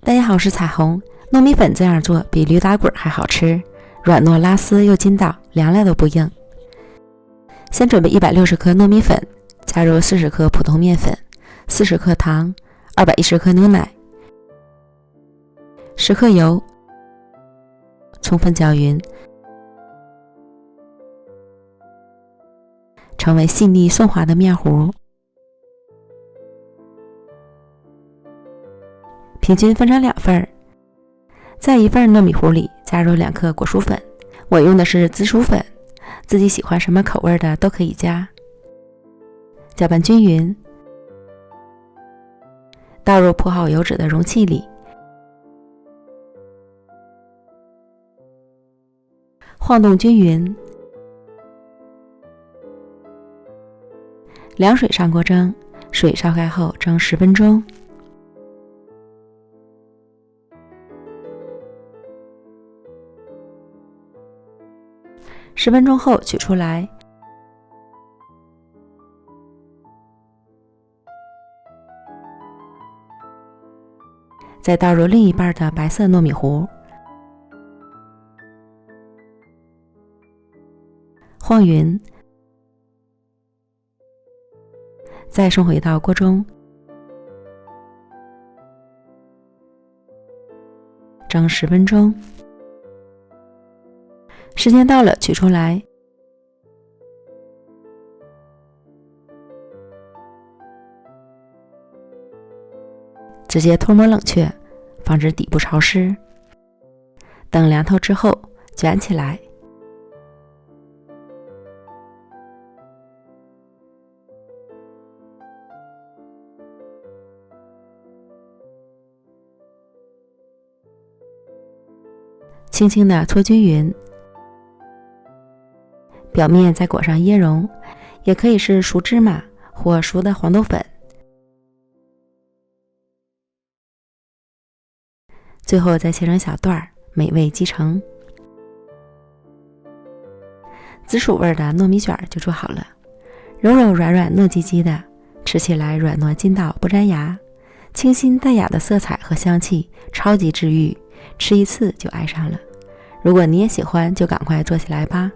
大家好，我是彩虹。糯米粉这样做比驴打滚还好吃，软糯拉丝又筋道，凉了都不硬。先准备160克糯米粉，加入40克普通面粉、40克糖、210克牛奶、10克油，充分搅匀，成为细腻顺滑的面糊。平均分成2份，在1份糯米糊里加入2克果蔬粉，我用的是紫薯粉，自己喜欢什么口味的都可以加。搅拌均匀，倒入铺好油脂的容器里，晃动均匀，凉水上锅蒸，水烧开后蒸10分钟。10分钟后取出来，再倒入另一半的白色糯米糊，晃匀，再送回到锅中，蒸10分钟。时间到了，取出来，直接脱模冷却，防止底部潮湿。等凉透之后，卷起来，轻轻地搓均匀。表面再裹上椰蓉，也可以是熟芝麻或熟的黄豆粉。最后再切成小段，美味继承。紫薯味的糯米卷就做好了，柔柔软软糯叽叽的，吃起来软糯筋道不粘牙，清新淡雅的色彩和香气超级治愈，吃一次就爱上了。如果你也喜欢，就赶快做起来吧。